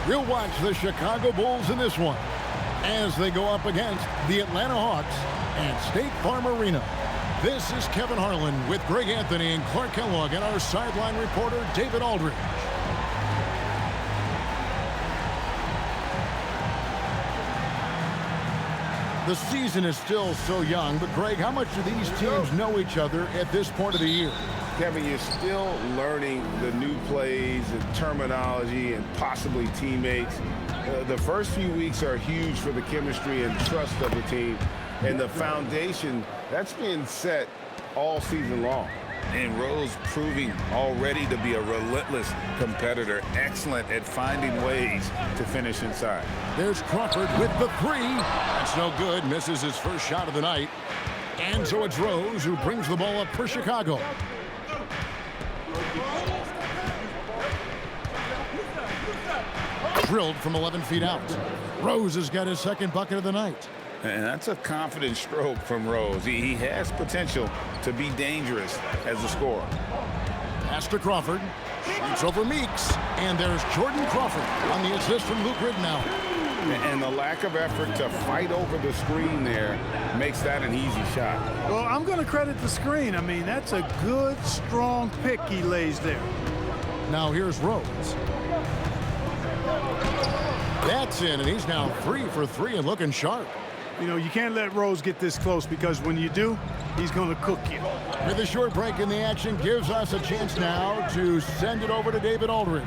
You'll watch the Chicago Bulls in this one as they go up against the Atlanta Hawks at State Farm Arena. This is Kevin Harlan with Greg Anthony and Clark Kellogg and our sideline reporter, David Aldridge. The season is still so young, but Greg, how much do these teams know each other at this point of the year? Kevin, you're still learning the new plays and terminology and possibly teammates. The first few weeks are huge for the chemistry and trust of the team. And the foundation, that's been set all season long. And Rose proving already to be a relentless competitor, excellent at finding ways to finish inside. There's Crawford with the three. That's no good. Misses his first shot of the night. And so it's Rose who brings the ball up for Chicago. Drilled from 11 feet out. Rose has got his second bucket of the night. And that's a confident stroke from Rose. He has potential to be dangerous as a scorer. Pass to Crawford. Shoots over Meeks. And there's Jordan Crawford on the assist from Luke Ridnour. And the lack of effort to fight over the screen there makes that an easy shot. Well, I'm going to credit the screen. I mean, that's a good, strong pick he lays there. Now here's Rose. That's in, and he's now 3 for 3 and looking sharp. You know, you can't let Rose get this close because when you do, he's going to cook you. With a short break in the action gives us a chance now to send it over to David Aldridge.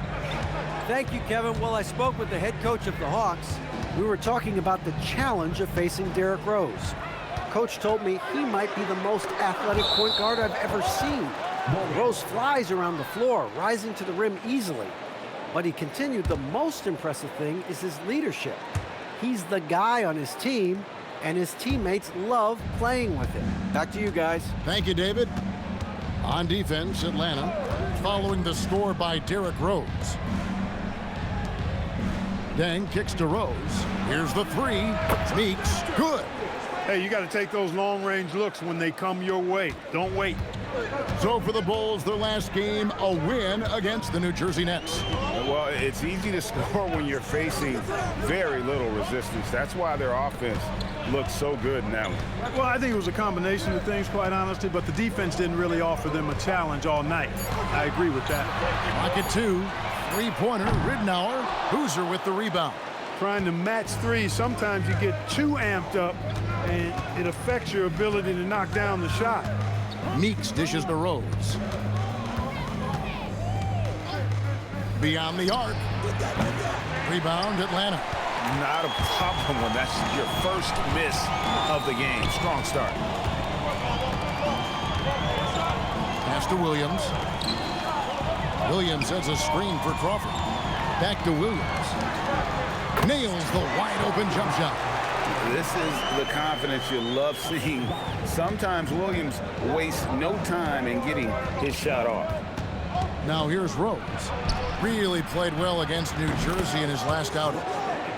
Thank you, Kevin. Well, I spoke with the head coach of the Hawks. We were talking about the challenge of facing Derrick Rose. Coach told me he might be the most athletic point guard I've ever seen. Rose flies around the floor, rising to the rim easily. But he continued, the most impressive thing is his leadership. He's the guy on his team, and his teammates love playing with him. Back to you guys. Thank you, David. On defense, Atlanta, following the score by Derrick Rose. Deng kicks to Rose. Here's the three. Meeks, good. Hey, you got to take those long-range looks when they come your way. Don't wait. So for the Bulls, their last game, a win against the New Jersey Nets. Well, it's easy to score when you're facing very little resistance. That's why their offense looks so good now. Well, I think it was a combination of things, quite honestly, but the defense didn't really offer them a challenge all night. I agree with that. Pocket two, three-pointer, Ridnour. Boozer with the rebound. Trying to match threes, sometimes you get too amped up, and it affects your ability to knock down the shot. Meeks dishes to Rose. Beyond the arc. Rebound, Atlanta. Not a problem when that's your first miss of the game. Strong start. Pass to Williams. Williams has a screen for Crawford. Back to Williams. Nails the wide-open jump shot. This is the confidence you love seeing. Sometimes Williams wastes no time in getting his shot off. Now here's Rose. Really played well against New Jersey in his last outing.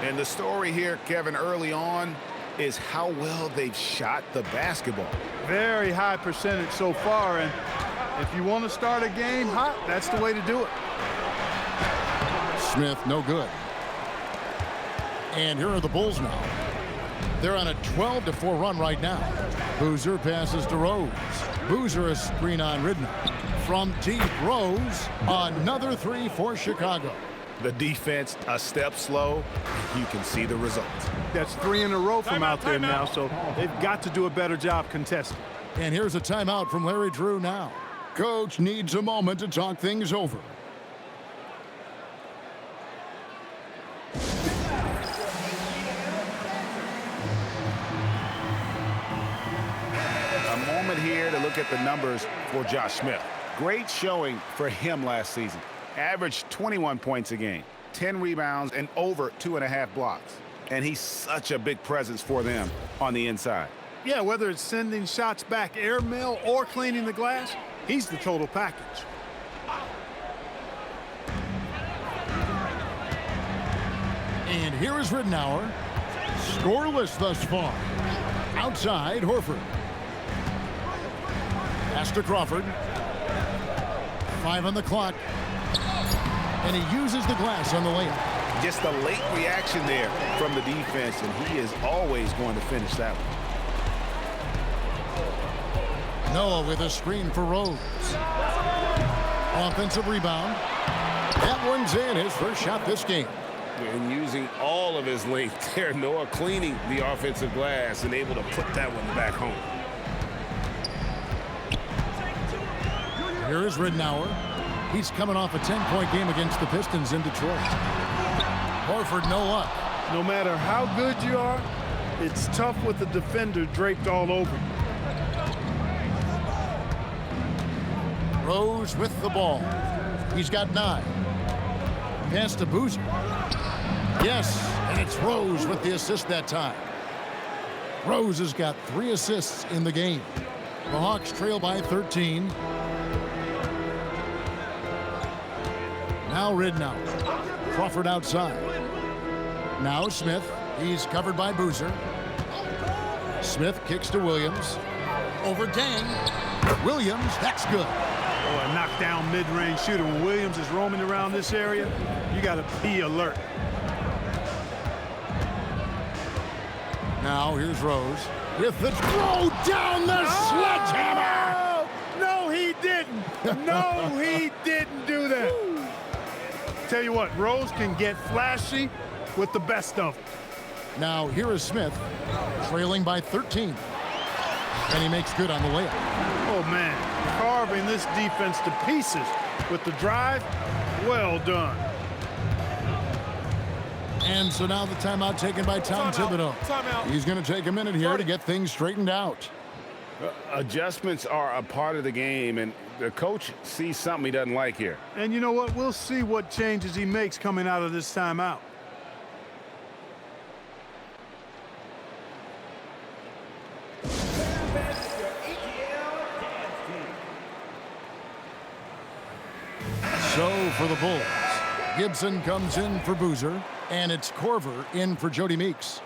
And the story here, Kevin, early on is how well they've shot the basketball. Very high percentage so far, and if you want to start a game hot, that's the way to do it. Smith, no good. And here are the Bulls now. They're on a 12-4 run right now. Boozer passes to Rose. Boozer a screen on Ridnour. From deep, Rose, another three for Chicago. The defense a step slow. You can see the results. That's 3 in a row from out there now, so they've got to do a better job contesting. And here's a timeout from Larry Drew now. Coach needs a moment to talk things over. A moment here to look at the numbers for Josh Smith. Great showing for him last season. Averaged 21 points a game, 10 rebounds, and over 2.5 blocks. And he's such a big presence for them on the inside. Yeah, whether it's sending shots back airmail or cleaning the glass, he's the total package. And here is Ridnour. Scoreless thus far. Outside, Horford. Pass to Crawford. 5 on the clock. And he uses the glass on the layup. Just a late reaction there from the defense, and he is always going to finish that one. Noah with a screen for Rose. Offensive rebound. That one's in, his first shot this game. And using all of his length there, Noah cleaning the offensive glass and able to put that one back home. Here is Ridnour. He's coming off a 10-point game against the Pistons in Detroit. Horford, no luck. No matter how good you are, it's tough with the defender draped all over you. Rose with the ball. He's got 9. Pass to Boozer. Yes, and it's Rose with the assist that time. Rose has got 3 assists in the game. The Hawks trail by 13. Now Ridnour. Crawford outside. Now Smith. He's covered by Boozer. Smith kicks to Williams. Over Dang. Williams, that's good. Oh, a knockdown mid-range shooter. When Williams is roaming around this area, you got to be alert. Now here's Rose with the throw down the sledgehammer. No, he didn't. No, he didn't do that. Tell you what, Rose can get flashy with the best of them. Now here is Smith, trailing by 13. And he makes good on the layup. Oh, man, carving this defense to pieces with the drive. Well done. And so now the timeout taken by Tom Thibodeau. He's going to take a minute here to get things straightened out. Adjustments are a part of the game, and the coach sees something he doesn't like here. And you know what? We'll see what changes he makes coming out of this timeout. So for the Bulls, Gibson comes in for Boozer, and it's Korver in for Jody Meeks.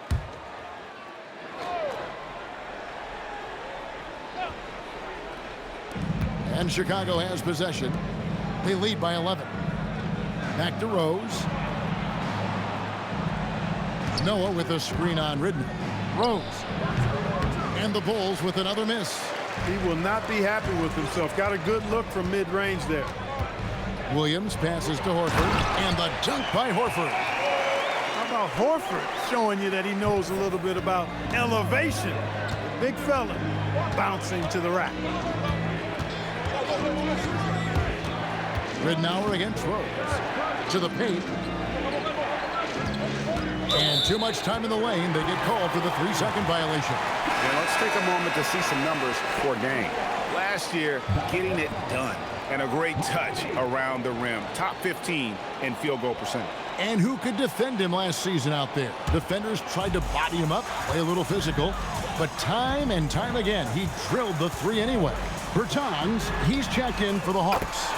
And Chicago has possession. They lead by 11. Back to Rose. Noah with a screen on Ridnour. Rose. And the Bulls with another miss. He will not be happy with himself. Got a good look from mid-range there. Williams passes to Horford, and the dunk by Horford. How about Horford showing you that he knows a little bit about elevation? Big fella bouncing to the rack. Ridnour against Rose. To the paint. And too much time in the lane. They get called for the 3-second violation. And let's take a moment to see some numbers for Dang. Last year, getting it done. And a great touch around the rim. Top 15 in field goal percentage. And who could defend him last season out there? Defenders tried to body him up, play a little physical, but time and time again, he drilled the 3 anyway. Bertans, he's checked in for the Hawks.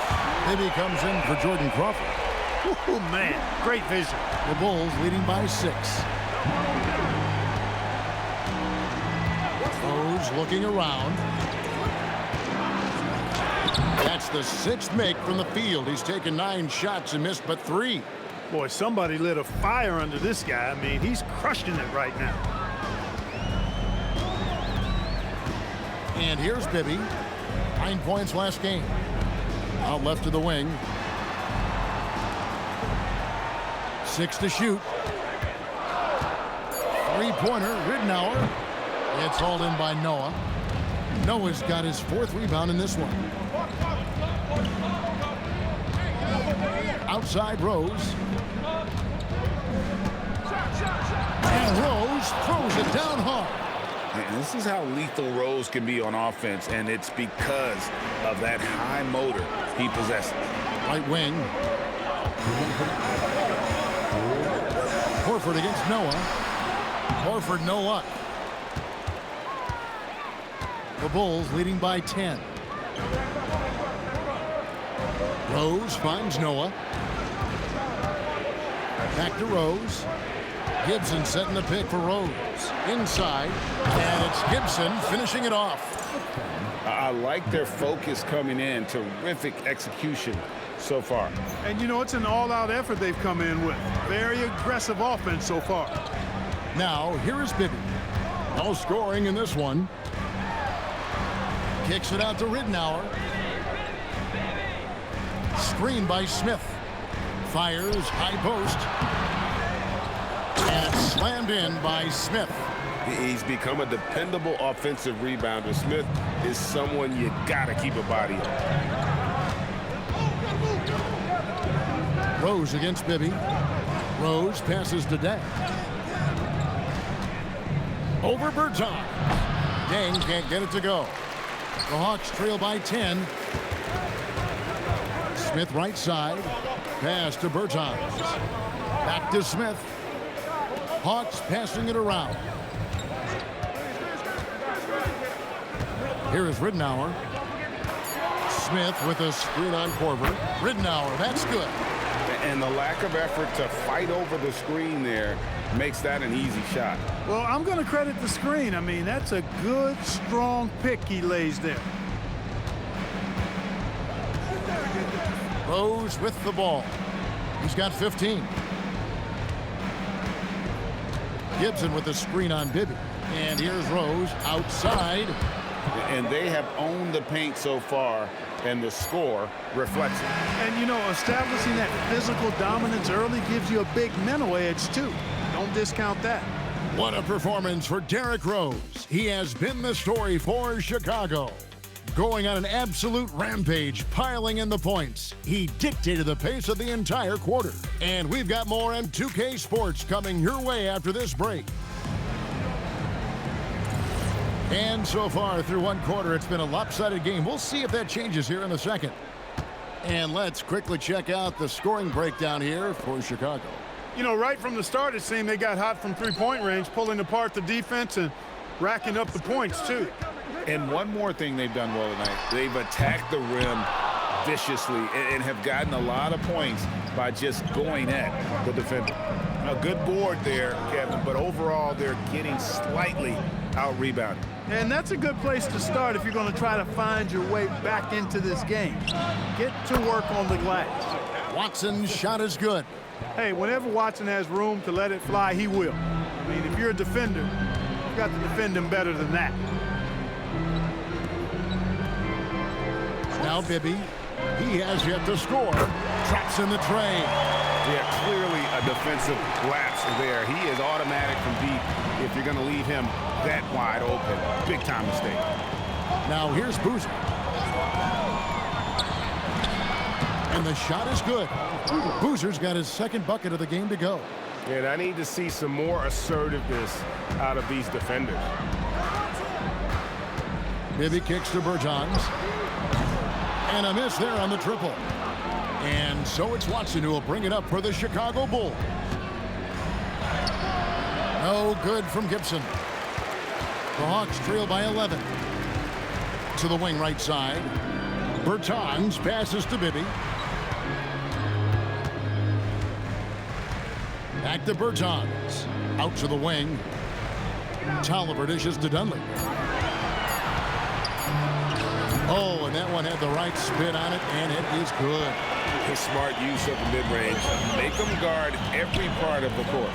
Maybe he comes in for Jordan Crawford. Oh, man, great vision. The Bulls leading by 6. Rose looking around. That's the 6th make from the field. He's taken 9 shots and missed but 3. Boy, somebody lit a fire under this guy. I mean, he's crushing it right now. And here's Bibby. 9 points last game. Out left to the wing. 6 to shoot. 3-pointer, Ridnour. It's hauled in by Noah. Noah's got his 4th rebound in this one. Outside Rose. And Rose throws it down hard. And this is how lethal Rose can be on offense, and it's because of that high motor he possesses. Right wing. Horford against Noah. Horford no luck. The Bulls leading by 10. Rose finds Noah. Back to Rose. Gibson setting the pick for Rose. Inside. And it's Gibson finishing it off. I like their focus coming in. Terrific execution so far. And, you know, it's an all-out effort they've come in with. Very aggressive offense so far. Now, here is Bibby. No scoring in this one. Kicks it out to Ridenour. Screen by Smith. Fires high post. And it's slammed in by Smith. He's become a dependable offensive rebounder. Smith is someone you gotta keep a body on. Rose against Bibby. Rose passes to Dang. Over Bertans. Dang can't get it to go. The Hawks trail by 10. Smith right side. Pass to Bertans. Back to Smith. Hawks passing it around. Here is Ridenour. Smith with a screen on Korver. Ridenour, that's good. And the lack of effort to fight over the screen there makes that an easy shot. Well, I'm going to credit the screen. I mean, that's a good, strong pick he lays there. Rose with the ball. He's got 15. Gibson with the screen on Bibby. And here's Rose outside. And they have owned the paint so far, and the score reflects it. And, you know, establishing that physical dominance early gives you a big mental edge, too. Don't discount that. What a performance for Derrick Rose. He has been the story for Chicago. Going on an absolute rampage, piling in the points. He dictated the pace of the entire quarter. And we've got more M2K Sports coming your way after this break. And so far through one quarter, it's been a lopsided game. We'll see if that changes here in a second. And let's quickly check out the scoring breakdown here for Chicago. You know, right from the start, it seemed they got hot from three-point range, pulling apart the defense and racking up the points, too. And one more thing they've done well tonight. They've attacked the rim viciously and have gotten a lot of points by just going at the defender. A good board there, Kevin, but overall they're getting slightly out-rebounded. And that's a good place to start if you're going to try to find your way back into this game. Get to work on the glass. Watson's shot is good. Hey, whenever Watson has room to let it fly, he will. I mean, if you're a defender, you've got to defend him better than that. Now Bibby. He has yet to score. Traps in the tray. Yeah, clearly a defensive lapse there. He is automatic from deep if you're going to leave him that wide open. Big time mistake. Now here's Boozer. And the shot is good. Boozer's got his second bucket of the game to go. And I need to see some more assertiveness out of these defenders. Bibby kicks to Bertans. And a miss there on the triple. And so it's Watson who will bring it up for the Chicago Bulls. No good from Gibson. The Hawks trail by 11. To the wing right side. Bertans passes to Bibby. Back to Bertans. Out to the wing. Tolliver dishes to Dunley. Oh, and that one had the right spin on it, and it is good. A smart use of the mid-range. Make them guard every part of the court.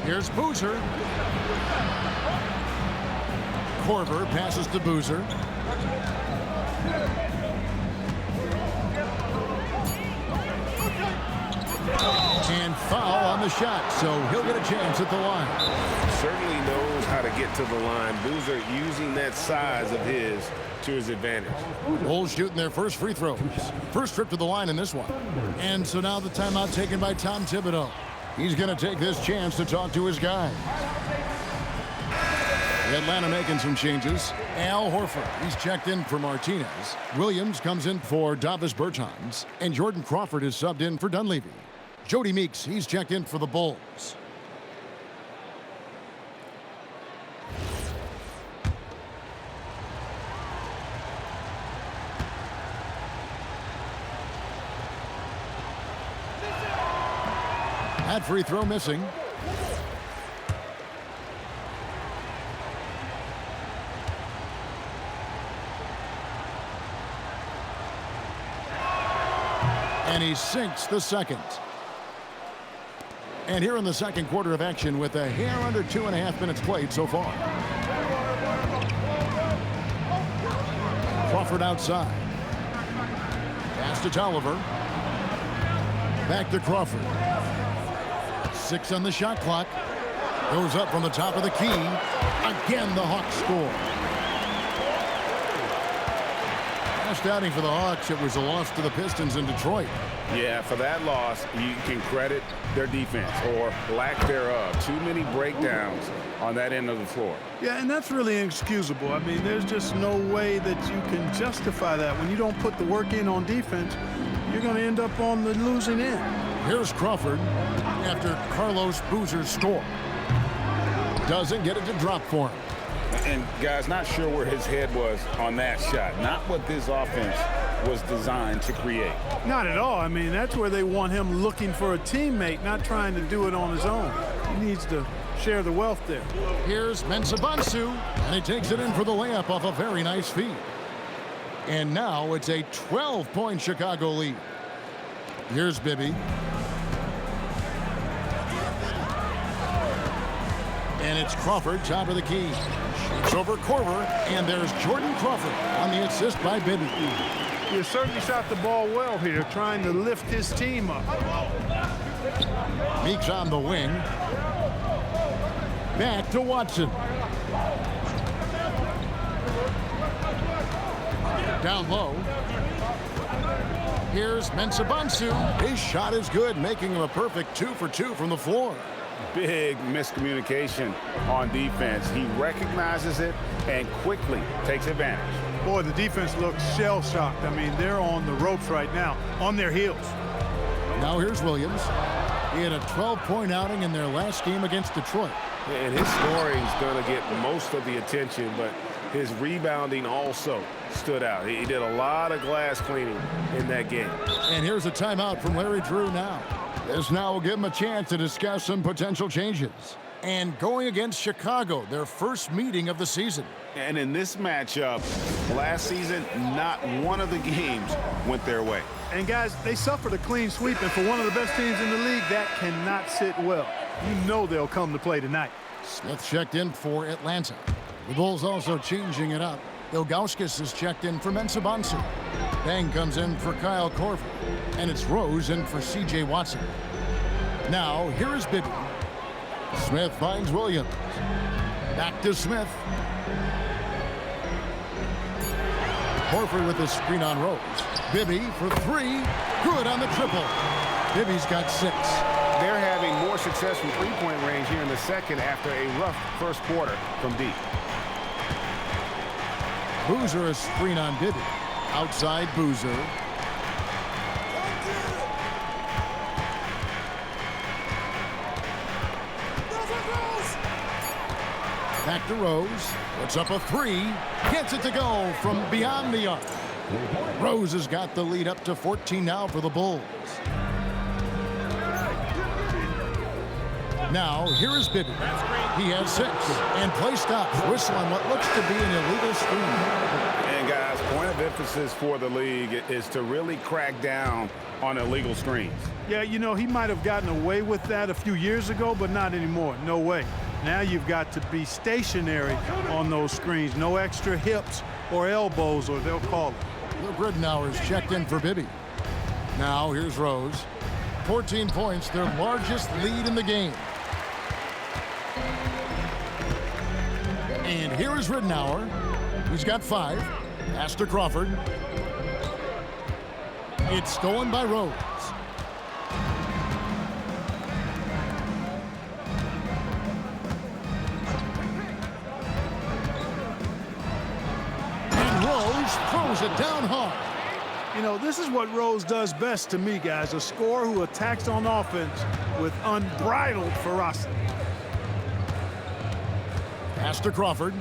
Here's Boozer. Korver passes to Boozer. And foul on the shot, so he'll get a chance at the line. Certainly knows how to get to the line. Boozer using that size of his to his advantage. Bulls shooting their first free throws. First trip to the line in this one. And so now the timeout taken by Tom Thibodeau. He's going to take this chance to talk to his guys. Atlanta making some changes. Al Horford, he's checked in for Martinez. Williams comes in for Davis Bertans. And Jordan Crawford is subbed in for Dunleavy. Jody Meeks, he's checked in for the Bulls. That free throw missing. And he sinks the second. And here in the second quarter of action with a hair under 2.5 minutes played so far. Crawford outside. Pass to Tolliver. Back to Crawford. 6 on the shot clock. Goes up from the top of the key. Again, the Hawks score. Last outing for the Hawks, it was a loss to the Pistons in Detroit. Yeah, for that loss, you can credit their defense or lack thereof. Too many breakdowns on that end of the floor. Yeah, and that's really inexcusable. I mean, there's just no way that you can justify that. When you don't put the work in on defense, you're going to end up on the losing end. Here's Crawford after Carlos Boozer's score. Doesn't get it to drop for him. And, guys, not sure where his head was on that shot. Not what this offense was designed to create. Not at all. I mean, that's where they want him looking for a teammate, not trying to do it on his own. He needs to share the wealth there. Here's Mensah-Bonsu, and he takes it in for the layup off a very nice feed. And now it's a 12-point Chicago lead. Here's Bibby. And it's Crawford, top of the key. Shoots over Korver, and there's Jordan Crawford on the assist by Bibby. He certainly shot the ball well here, trying to lift his team up. Meeks on the wing. Back to Watson. Down low. Here's Mensah-Bonsu. His shot is good, making him a perfect 2 for 2 from the floor. Big miscommunication on defense. He recognizes it and quickly takes advantage. Boy, the defense looks shell-shocked. I mean, they're on the ropes right now, on their heels. Now here's Williams. He had a 12-point outing in their last game against Detroit. And his scoring's going to get most of the attention, but his rebounding also stood out. He did a lot of glass cleaning in that game. And here's a timeout from Larry Drew now. This now will give him a chance to discuss some potential changes. And going against Chicago, their first meeting of the season. And in this matchup, last season, not one of the games went their way. And guys, they suffered a clean sweep, and for one of the best teams in the league, that cannot sit well. You know they'll come to play tonight. Smith checked in for Atlanta. The Bulls also changing it up. Ilgauskas is checked in for Mensah-Bonsu. Bang comes in for Kyle Korver. And it's Rose in for C.J. Watson. Now, here is Bibby. Smith finds Williams. Back to Smith. Horford with the screen on Rose. Bibby for 3. Good on the triple. Bibby's got 6. They're having more success from three-point range here in the second after a rough first quarter from deep. Boozer a screen on Bibby. Outside Boozer. Back to Rose. Puts up a 3. Gets it to go from beyond the arc. Rose has got the lead up to 14 now for the Bulls. Now, here is Bibby. He has 6. And play stops. Whistle on what looks to be an illegal screen. And guys, point of emphasis for the league is to really crack down on illegal screens. Yeah, you know, he might have gotten away with that a few years ago, but not anymore. No way. Now you've got to be stationary on those screens. No extra hips or elbows, or they'll call it. Luke Ridenour's checked in for Bibby. Now, here's Rose. 14 points, their largest lead in the game. And here is Ridenour. He's got 5. Pass to Crawford. It's stolen by Rose. And Rose throws it down hard. You know, this is what Rose does best to me, guys. A scorer who attacks on offense with unbridled ferocity. Pass to Crawford.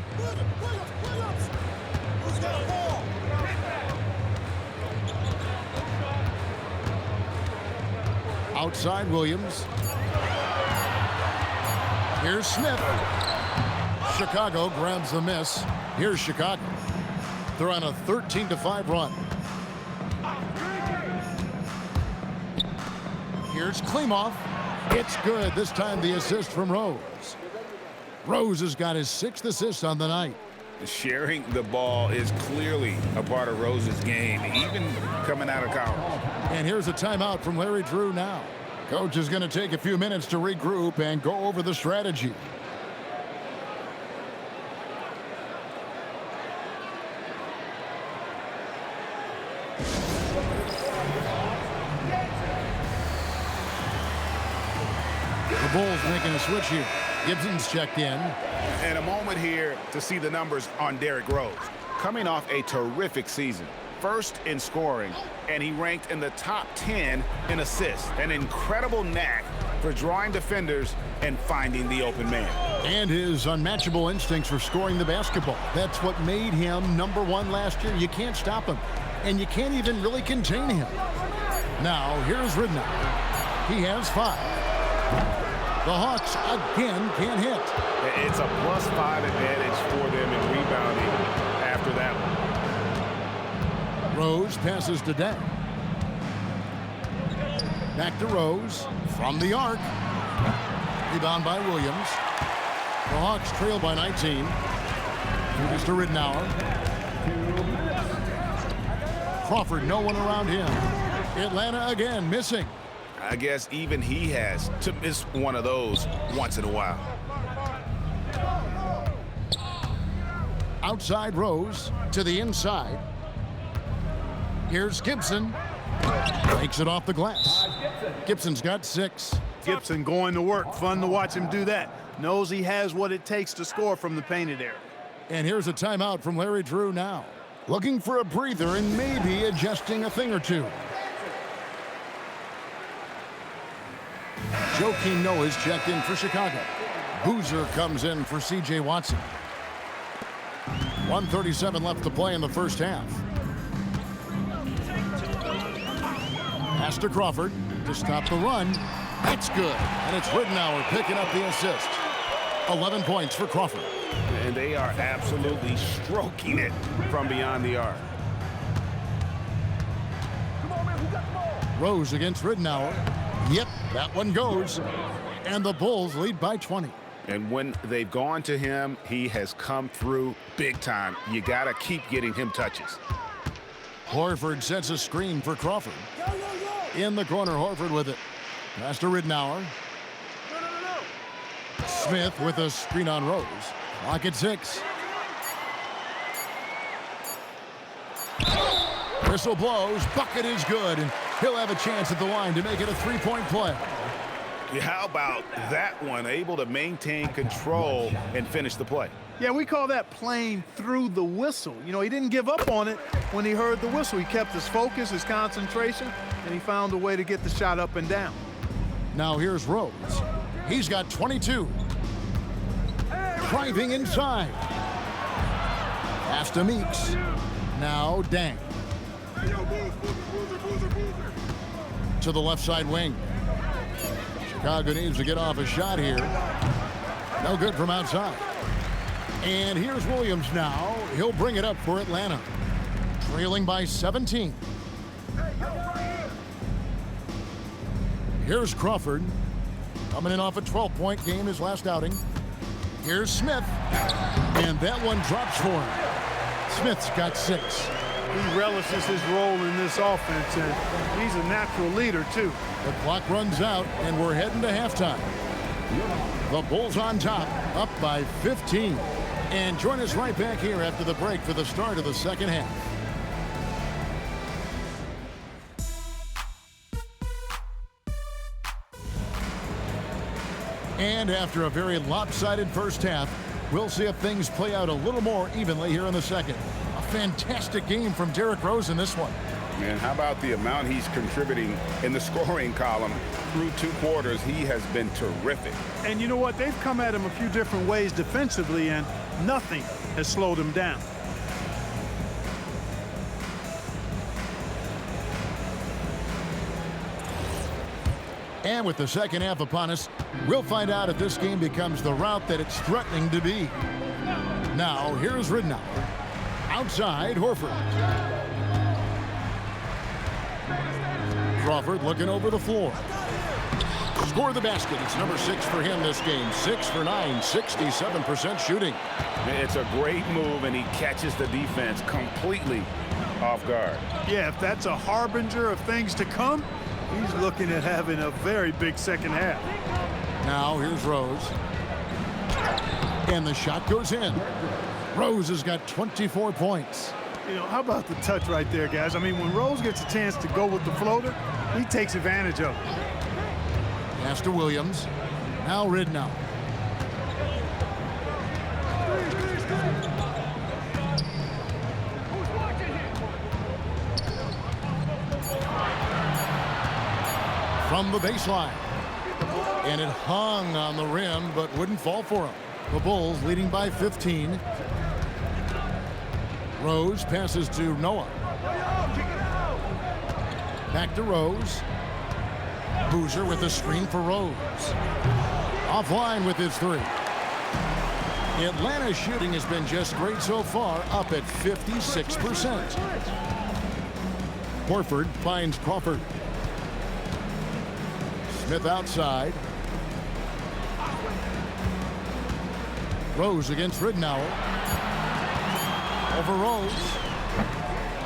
Outside Williams. Here's Smith. Chicago grabs the miss. Here's Chicago. They're on a 13-5 run. Here's Klimov. It's good. This time the assist from Rose. Rose has got his 6th assist on the night. Sharing the ball is clearly a part of Rose's game, even coming out of college. And here's a timeout from Larry Drew now. Coach is going to take a few minutes to regroup and go over the strategy. The Bulls making a switch here. Gibson's checked in. And a moment here to see the numbers on Derrick Rose. Coming off a terrific season. First in scoring, and he ranked in the top 10 in assists. An incredible knack for drawing defenders and finding the open man. And his unmatchable instincts for scoring the basketball. That's what made him #1 last year. You can't stop him, and you can't even really contain him. Now, here's Ridnour. He has 5. The Hawks again can't hit. It's a +5 advantage for them in rebounding after that one. Rose passes to Deng. Back to Rose from the arc. Rebound by Williams. The Hawks trail by 19. Here's to Ridnour. Crawford, no one around him. Atlanta again missing. I guess even he has to miss one of those once in a while. Outside Rose to the inside. Here's Gibson. Takes it off the glass. Gibson's got 6. Gibson going to work. Fun to watch him do that. Knows he has what it takes to score from the painted area. And here's a timeout from Larry Drew now. Looking for a breather and maybe adjusting a thing or two. Joakim Noah's checked in for Chicago. Boozer comes in for C.J. Watson. 1:37 left to play in the first half. Pass to Crawford to stop the run. That's good. And it's Ridnour picking up the assist. 11 points for Crawford. And they are absolutely stroking it from beyond the arc. Rose against Ridnour. Yep, that one goes. And the Bulls lead by 20. And when they've gone to him, he has come through big time. You got to keep getting him touches. Horford sets a screen for Crawford. In the corner, Horford with it. Pass to Ridnour. Smith with a screen on Rose. Clock at 6. Whistle blows. Bucket is good. And he'll have a chance at the line to make it a 3-point play. How about that one? Able to maintain control and finish the play. Yeah, we call that playing through the whistle. You know, he didn't give up on it when he heard the whistle. He kept his focus, his concentration, and he found a way to get the shot up and down. Now here's Rose. He's got 22. Driving inside. Pass to Meeks. Now Deng. To the left side wing. Chicago needs to get off a shot here. No good from outside. And here's Williams now. He'll bring it up for Atlanta. Trailing by 17. Here's Crawford. Coming in off a 12-point game his last outing. Here's Smith. And that one drops for him. Smith's got 6. He relishes his role in this offense, and he's a natural leader, too. The clock runs out, and we're heading to halftime. The Bulls on top, up by 15. And join us right back here after the break for the start of the second half. And after a very lopsided first half, we'll see if things play out a little more evenly here in the second. A fantastic game from Derrick Rose in this one. Man, how about the amount he's contributing in the scoring column through 2 quarters? He has been terrific. And you know what? They've come at him a few different ways defensively, and nothing has slowed him down. And with the second half upon us, we'll find out if this game becomes the route that it's threatening to be. Now, here's Ridnour. Outside, Horford. Crawford looking over the floor. score the basket. It's number 6 for him this game. 6 for 9, 67% shooting. It's a great move, and he catches the defense completely off guard. Yeah, if that's a harbinger of things to come, he's looking at having a very big second half. Now here's Rose. And the shot goes in. Rose has got 24 points. You know, how about the touch right there, guys? I mean, when Rose gets a chance to go with the floater, he takes advantage of it. Pass to Williams. Now Ridnow. From the baseline. And it hung on the rim, but wouldn't fall for him. The Bulls leading by 15. Rose passes to Noah. Back to Rose. Boozer with the screen for Rose. Offline with his 3. Atlanta's shooting has been just great so far, up at 56%. Horford finds Crawford. Smith outside. Rose against Ridnour. Over Rose.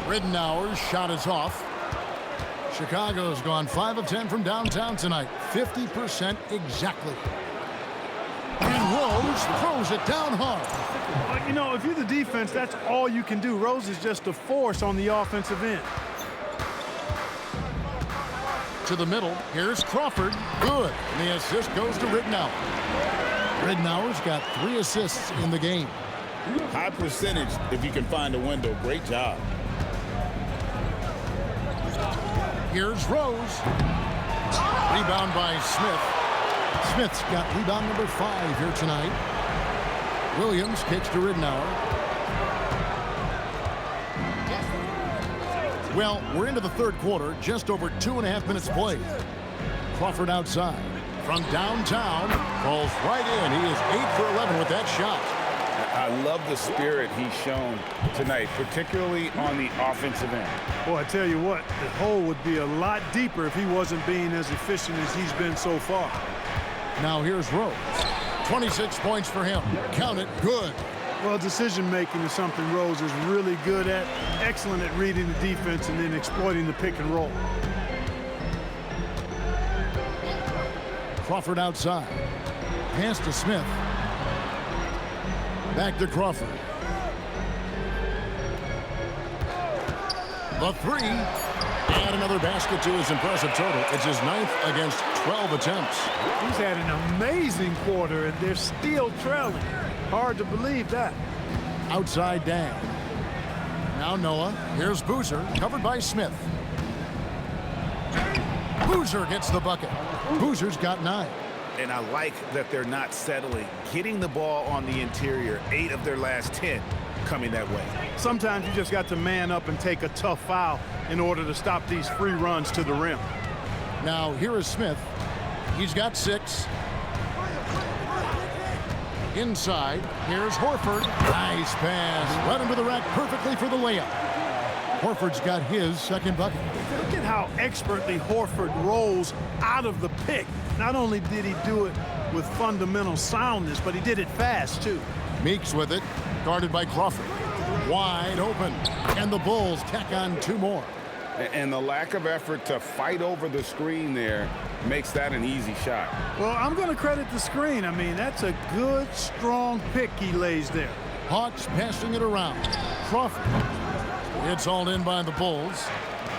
Ridnour's shot is off. Chicago's gone 5 of 10 from downtown tonight. 50% exactly. And Rose throws it down hard. You know, if you're the defense, that's all you can do. Rose is just a force on the offensive end. To the middle. Here's Crawford. Good. And the assist goes to Ridnour. Ridnour's got 3 assists in the game. High percentage if you can find a window. Great job. Here's Rose. Rebound by Smith. Smith's got rebound number 5 here tonight. Williams kicks to Ridnour. Well, we're into the third quarter. Just over 2.5 minutes played. Crawford outside. From downtown. Falls right in. He is 8 for 11 with that shot. I love the spirit he's shown tonight, particularly on the offensive end. Boy, I tell you what, the hole would be a lot deeper if he wasn't being as efficient as he's been so far. Now here's Rose. 26 points for him. Count it. Good. Well, decision-making is something Rose is really good at. Excellent at reading the defense and then exploiting the pick and roll. Crawford outside. Pass to Smith. Back to Crawford. The 3. And another basket to his impressive total. It's his 9th against 12 attempts. He's had an amazing quarter, and they're still trailing. Hard to believe that. Outside Dan. Now Noah. Here's Boozer, covered by Smith. Boozer gets the bucket. Boozer's got 9. And I like that they're not settling. Getting the ball on the interior, 8 of their last 10 coming that way. Sometimes you just got to man up and take a tough foul in order to stop these free runs to the rim. Now here is Smith. He's got 6. Inside, here's Horford. Nice pass. Led him to the rack perfectly for the layup. Horford's got his second bucket. Look at how expertly Horford rolls out of the pick. Not only did he do it with fundamental soundness, but he did it fast, too. Meeks with it, guarded by Crawford. Wide open, and the Bulls tack on 2 more. And the lack of effort to fight over the screen there makes that an easy shot. Well, I'm going to credit the screen. I mean, that's a good, strong pick he lays there. Hawks passing it around. Crawford. It's all in by the Bulls.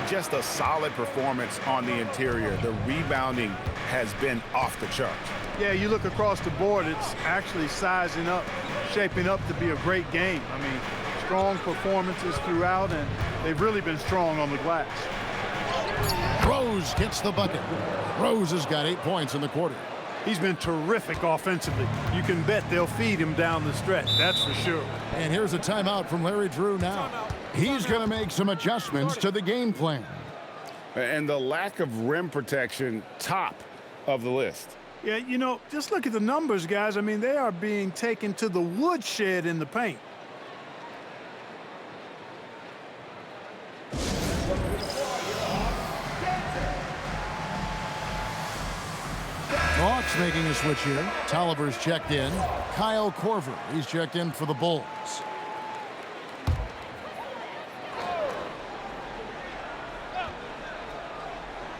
Just a solid performance on the interior. The rebounding has been off the charts. Yeah, you look across the board, it's actually sizing up, shaping up to be a great game. I mean, strong performances throughout, and they've really been strong on the glass. Rose gets the bucket. Rose has got 8 points in the quarter. He's been terrific offensively. You can bet they'll feed him down the stretch, that's for sure. And here's a timeout from Larry Drew now. He's going to make some adjustments to the game plan. And the lack of rim protection, top of the list. Yeah, you know, just look at the numbers, guys. I mean, they are being taken to the woodshed in the paint. Hawks making a switch here. Tolliver's checked in. Kyle Korver, he's checked in for the Bulls.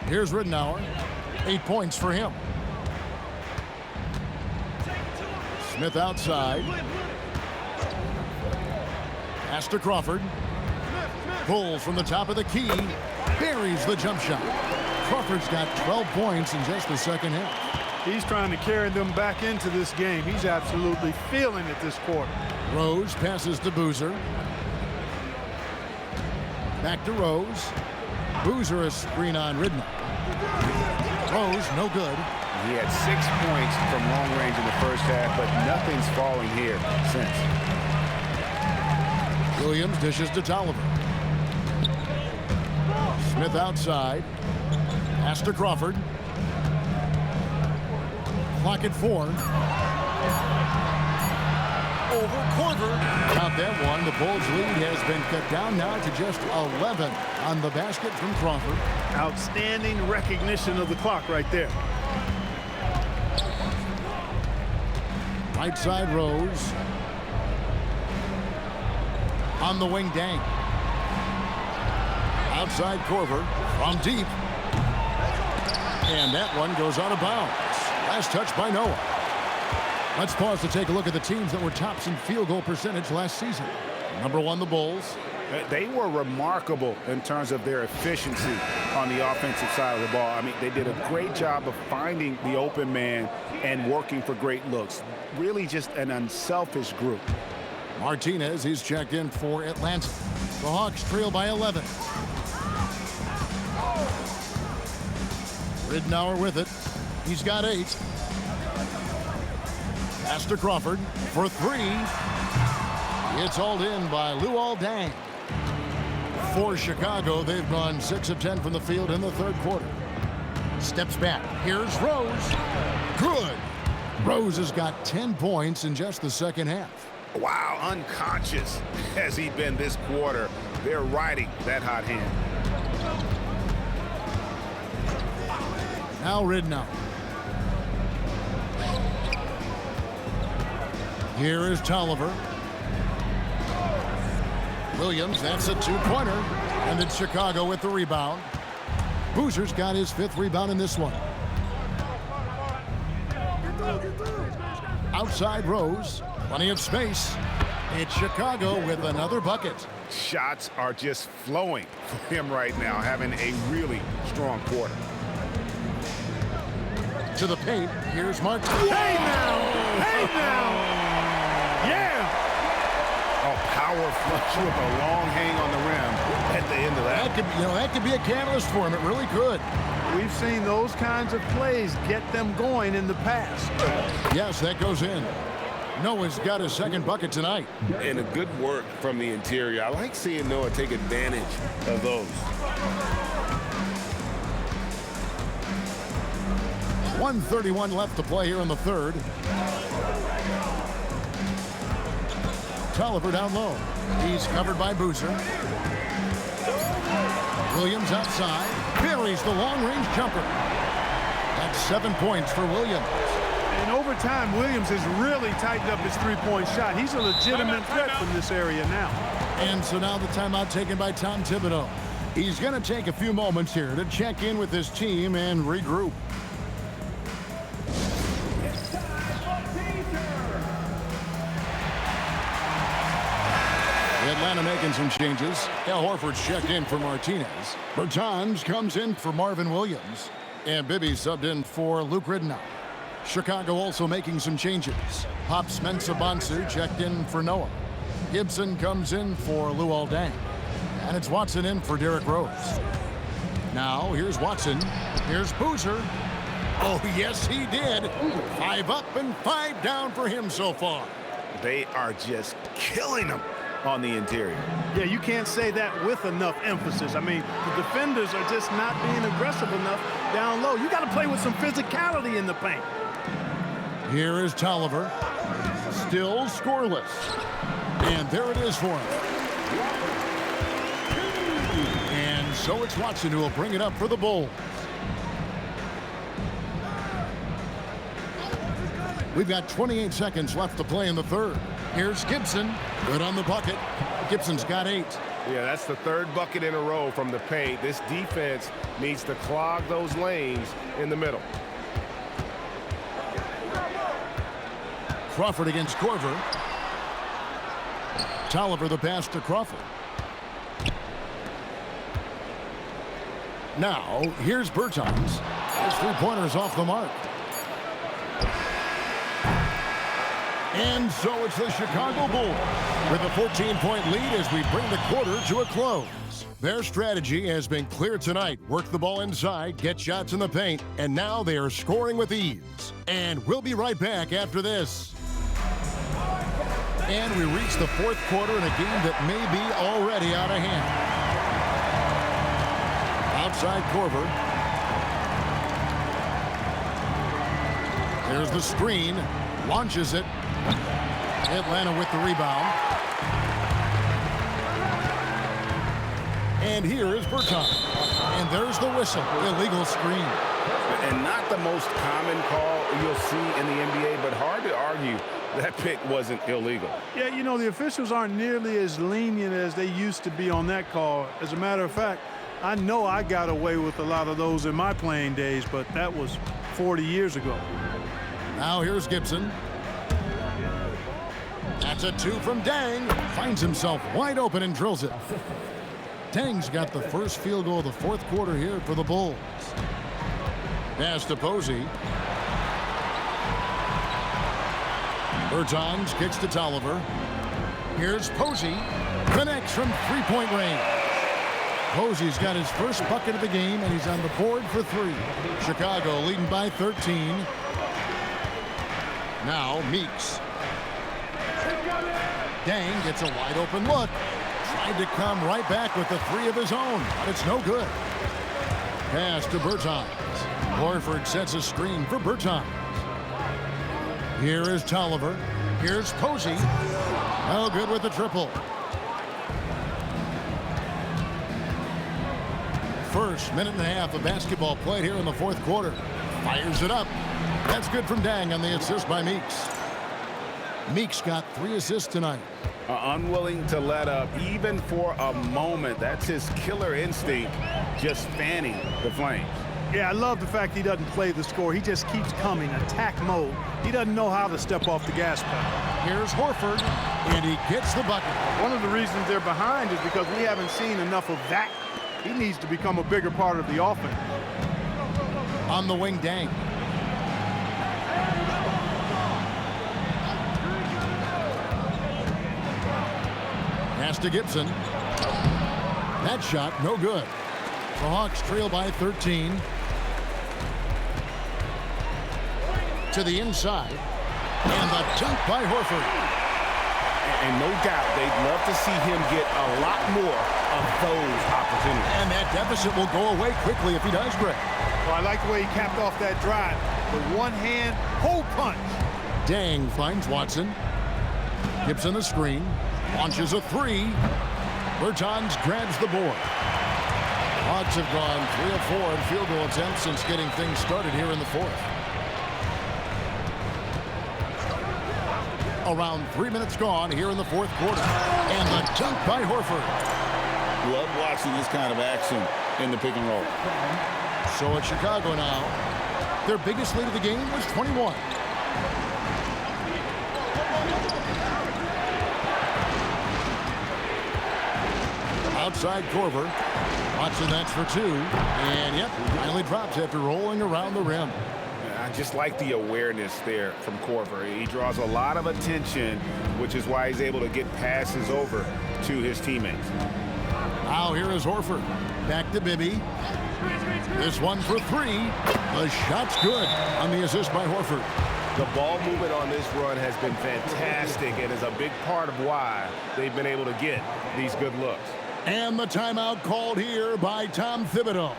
Here's Ridenour. 8 points for him. Smith outside. Pass to Crawford. Pulls from the top of the key. Buries the jump shot. Crawford's got 12 points in just the second half. He's trying to carry them back into this game. He's absolutely feeling it this quarter. Rose passes to Boozer. Back to Rose. Boozer a screen on Ridenour. Rose, no good. He had 6 points from long range in the first half, but nothing's falling here since. Williams dishes to Tolliver. Smith outside. Pass to Crawford. Clock at 4. Over Korver. Count that one. The Bulls lead has been cut down now to just 11 on the basket from Crawford. Outstanding recognition of the clock right there. Right side Rose. On the wing, Dang. Outside Korver from deep. And that one goes out of bounds. Last touch by Noah. Let's pause to take a look at the teams that were tops in field goal percentage last season. Number 1, the Bulls. They were remarkable in terms of their efficiency on the offensive side of the ball. I mean, they did a great job of finding the open man and working for great looks. Really just an unselfish group. Martinez, he's checked in for Atlanta. The Hawks trail by 11. Ridenour with it. He's got 8. Pass to Crawford for 3. It's hauled in by Luol Deng. For Chicago, they've gone 6 of 10 from the field in the third quarter. Steps back. Here's Rose. Good. Rose has got 10 points in just the second half. Wow, unconscious has he been this quarter. They're riding that hot hand. Now Ridenour. Here is Tolliver. Williams, that's a 2-pointer. And it's Chicago with the rebound. Boozer's got his 5th rebound in this one. Outside Rose. Plenty of space. It's Chicago with another bucket. Shots are just flowing for him right now, having a really strong quarter. To the paint. Here's Martin. Hey now! Hey now! Yeah! A power flush with a long hang on the rim at the end of that. That could be a catalyst for him. It really could. We've seen those kinds of plays get them going in the past. Yes, that goes in. Noah's got his 2nd bucket tonight. And a good work from the interior. I like seeing Noah take advantage of those. 1:31 left to play here in the third. Tolliver down low. He's covered by Boozer. Williams outside. Buries the long-range jumper. That's 7 points for Williams. And over time, Williams has really tightened up his three-point shot. He's a legitimate threat from this area now. And so now the timeout taken by Tom Thibodeau. He's going to take a few moments here to check in with his team and regroup. Atlanta making some changes. Al Horford's checked in for Martinez. Bertans comes in for Marvin Williams. And Bibby subbed in for Luke Ridenour. Chicago also making some changes. Hops Mensah-Bonsu checked in for Noah. Gibson comes in for Luol Deng. And it's Watson in for Derrick Rose. Now here's Watson. Here's Boozer. Oh, yes, he did. 5 up and 5 down for him so far. They are just killing them on the interior. Yeah, you can't say that with enough emphasis. I mean, the defenders are just not being aggressive enough down low. You got to play with some physicality in the paint. Here is Tolliver. Still scoreless. And there it is for him. And so it's Watson who will bring it up for the Bulls. We've got 28 seconds left to play in the third. Here's Gibson. Good on the bucket. Gibson's got 8. Yeah, that's the third bucket in a row from the paint. This defense needs to clog those lanes in the middle. Crawford against Corver. Tolliver the pass to Crawford. Now, here's Bertans. His three-pointers off the mark. And so it's the Chicago Bulls with a 14-point lead as we bring the quarter to a close. Their strategy has been clear tonight. Work the ball inside, get shots in the paint, and now they are scoring with ease. And we'll be right back after this. And we reach the fourth quarter in a game that may be already out of hand. Outside Corver. There's the screen. Launches it. Atlanta with the rebound. And here is Bertans. And there's the whistle. Illegal screen. And not the most common call you'll see in the NBA, but hard to argue that pick wasn't illegal. Yeah, you know, the officials aren't nearly as lenient as they used to be on that call. As a matter of fact, I know I got away with a lot of those in my playing days, but that was 40 years ago. Now here's Gibson. That's a 2 from Dang. Finds himself wide open and drills it. Dang's got the first field goal of the fourth quarter here for the Bulls. Pass to Posey. Bertans kicks to Tolliver. Here's Posey. Connects from three-point range. Posey's got his first bucket of the game, and he's on the board for 3. Chicago leading by 13. Now Meeks. Dang gets a wide open look. Tried to come right back with the 3 of his own, but it's no good. Pass to Bertans. Horford sets a screen for Bertans. Here is Tolliver. Here's Posey. No good with the triple. First minute and a half of basketball played here in the fourth quarter. Fires it up. That's good from Dang on the assist by Meeks. Meeks got 3 assists tonight. Unwilling to let up even for a moment. That's his killer instinct, just fanning the flames. Yeah, I love the fact he doesn't play the score. He just keeps coming, attack mode. He doesn't know how to step off the gas pedal. Here's Horford, and he gets the bucket. One of the reasons they're behind is because we haven't seen enough of that. He needs to become a bigger part of the offense. On the wing, Dang. Pass to Gibson. That shot, no good. The Hawks trail by 13. To the inside. And the dunk by Horford. And no doubt they'd love to see him get a lot more of those opportunities. And that deficit will go away quickly if he does, Greg. Well, I like the way he capped off that drive. The one-hand hole punch. Dang finds Watson. Gibson the screen. Launches a 3. Bertans grabs the board. Hawks have gone 3 of 4 in field goal attempts since getting things started here in the fourth. Around 3 minutes gone here in the fourth quarter. And the dunk by Horford. Love watching this kind of action in the pick and roll. So it's Chicago now. Their biggest lead of the game was 21. Outside Corver. Watson, that's for 2. And yep, finally drops after rolling around the rim. I just like the awareness there from Corver. He draws a lot of attention, which is why he's able to get passes over to his teammates. Now here is Horford. Back to Bibby. This one for 3. The shot's good on the assist by Horford. The ball movement on this run has been fantastic and is a big part of why they've been able to get these good looks. And the timeout called here by Tom Thibodeau.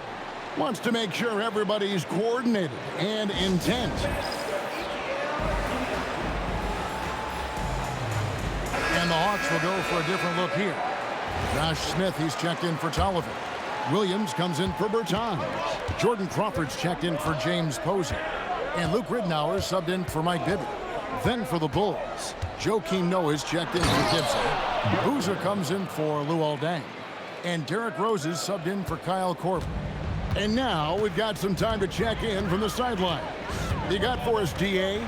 Wants to make sure everybody's coordinated and intent. And the Hawks will go for a different look here. Josh Smith, he's checked in for Tolliver. Williams comes in for Bertans. Jordan Crawford's checked in for James Posey. And Luke Ridnour subbed in for Mike Bibby. Then for the Bulls, Joakim Noah's checked in for Gibson. Boozer comes in for Luol Deng. And Derrick Rose is subbed in for Kyle Korver. And now we've got some time to check in from the sideline. You got for us, DA?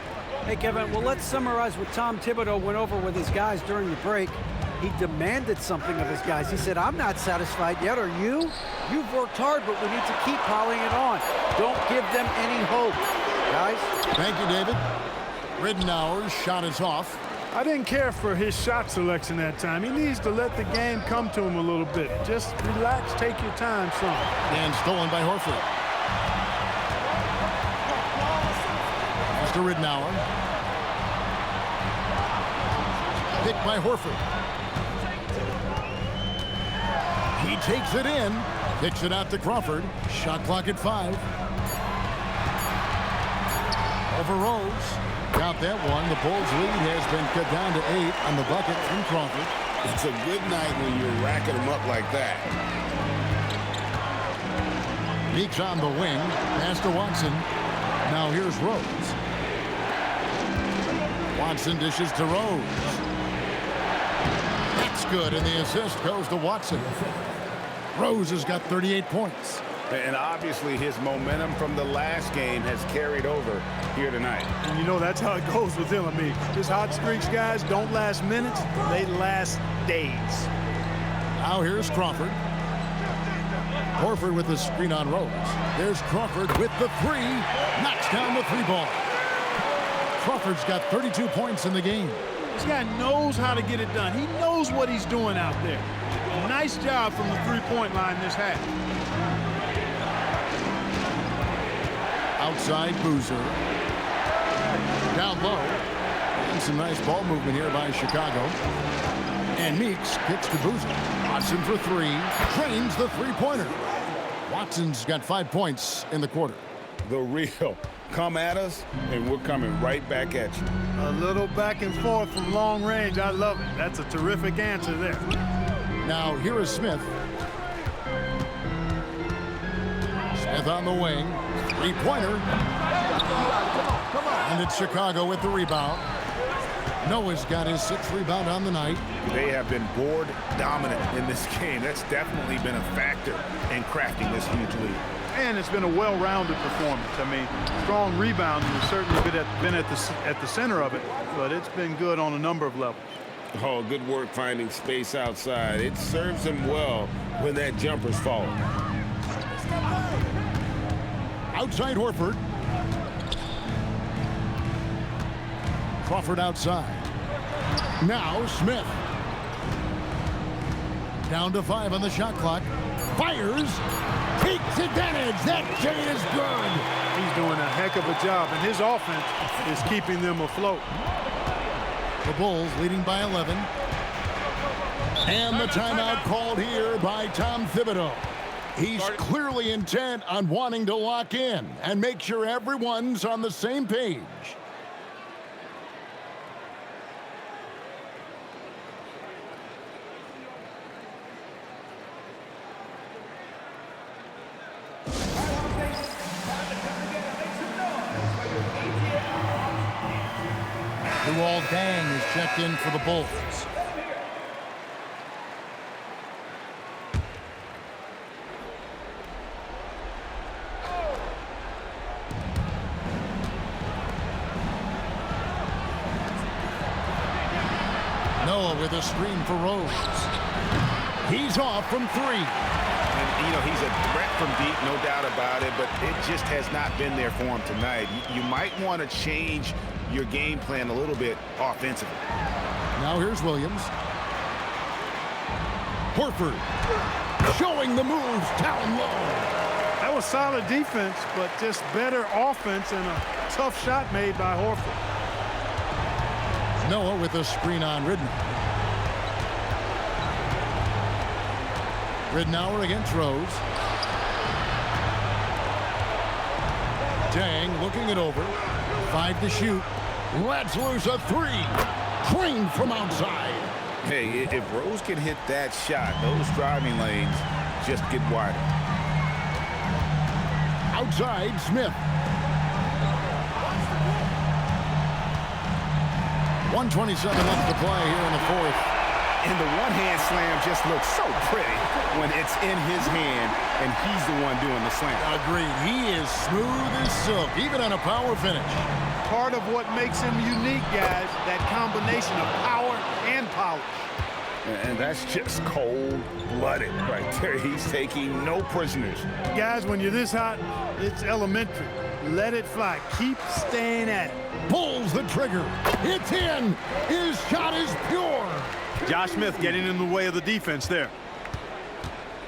Hey, Kevin, well, let's summarize what Tom Thibodeau went over with his guys during the break. He demanded something of his guys. He said, I'm not satisfied yet, are you? You've worked hard, but we need to keep piling it on. Don't give them any hope, guys. Thank you, David. Ridenour's shot is off. I didn't care for his shot selection that time. He needs to let the game come to him a little bit. Just relax, take your time, son. And stolen by Horford. Mr. Ridenour. Picked by Horford. He takes it in. Kicks it out to Crawford. Shot clock at 5. Over Rose. Got that one. The Bulls lead has been cut down to 8 on the bucket from Crawford. It's a good night when you're racking them up like that. Meeks on the wing. Pass to Watson. Now here's Rose. Watson dishes to Rose. That's good, and the assist goes to Watson. Rose has got 38 points. And obviously his momentum from the last game has carried over here tonight. And you know that's how it goes with him. I mean, his hot streaks, guys, don't last minutes. They last days. Now here's Crawford. Horford with the screen on Rose. There's Crawford with the 3. Knocks down the 3 ball. Crawford's got 32 points in the game. This guy knows how to get it done. He knows what he's doing out there. Nice job from the three-point line this half. Outside Boozer. Down low. And some nice ball movement here by Chicago. And Meeks kicks to Boozer. Watson for 3. Drains the three-pointer. Watson's got 5 points in the quarter. The real. Come at us, and we're coming right back at you. A little back and forth from long range. I love it. That's a terrific answer there. Now here is Smith. Smith on the wing. Three-pointer. And it's Chicago with the rebound. Noah's got his 6th rebound on the night. They have been board dominant in this game. That's definitely been a factor in crafting this huge lead. And it's been a well-rounded performance. I mean, strong rebounding has certainly been at the center of it, but it's been good on a number of levels. Oh, good work finding space outside. It serves him well when that jumper's falling. Outside Horford. Crawford outside. Now Smith. Down to 5 on the shot clock. Fires. Takes advantage. That J is good. He's doing a heck of a job, and his offense is keeping them afloat. The Bulls leading by 11. And the timeout called here by Tom Thibodeau. He's clearly intent on wanting to lock in and make sure everyone's on the same page. Luol Deng is checked in for the Bulls. Noah with a screen for Rose. He's off from 3. And, you know, he's a threat from deep, no doubt about it, but it just has not been there for him tonight. You might want to change your game plan a little bit offensively. Now here's Williams. Horford showing the moves down low. That was solid defense, but just better offense and a tough shot made by Horford. Noah with a screen on Ridenour. Ridenour against Rose. Deng looking it over. 5 to shoot. Lets loose a 3. Trained from outside. Hey, if Rose can hit that shot, those driving lanes just get wider. Outside, Smith. 1:27 left to play here in the fourth. And the one-hand slam just looks so pretty when it's in his hand and he's the one doing the slam. Agreed. He is smooth as silk, even on a power finish. Part of what makes him unique, guys, that combination of power and polish. And that's just cold-blooded right there. He's taking no prisoners. Guys, when you're this hot, it's elementary. Let it fly. Keep staying at it. Pulls the trigger. It's in. His shot is pure. Josh Smith getting in the way of the defense there.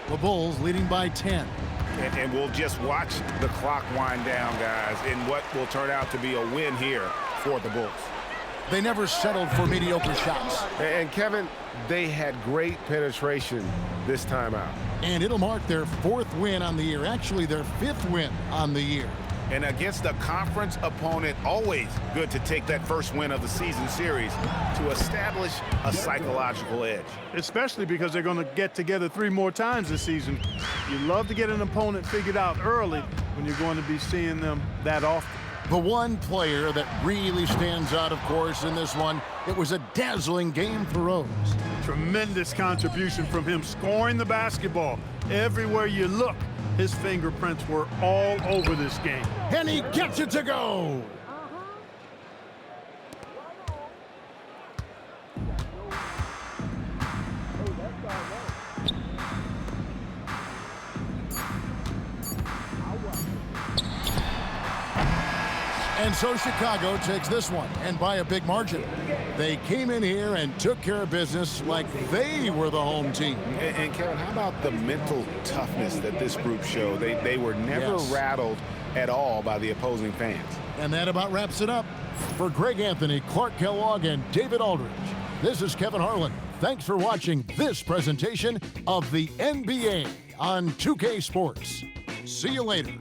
The Bulls leading by 10. And we'll just watch the clock wind down, guys, in what will turn out to be a win here for the Bulls. They never settled for mediocre shots. And Kevin, they had great penetration this time out. And it'll mark their 4th win on the year. Actually, their 5th win on the year. And against a conference opponent, always good to take that first win of the season series to establish a psychological edge. Especially because they're going to get together 3 more times this season. You love to get an opponent figured out early when you're going to be seeing them that often. The one player that really stands out, of course, in this one, it was a dazzling game for Rose. Tremendous contribution from him, scoring the basketball. Everywhere you look, his fingerprints were all over this game. And he gets it to go. And so Chicago takes this one, and by a big margin. They came in here and took care of business like they were the home team. And Kevin, how about the mental toughness that this group showed? They were never rattled at all by the opposing fans. And that about wraps it up. For Greg Anthony, Clark Kellogg, and David Aldridge, this is Kevin Harlan. Thanks for watching this presentation of the NBA on 2K Sports. See you later.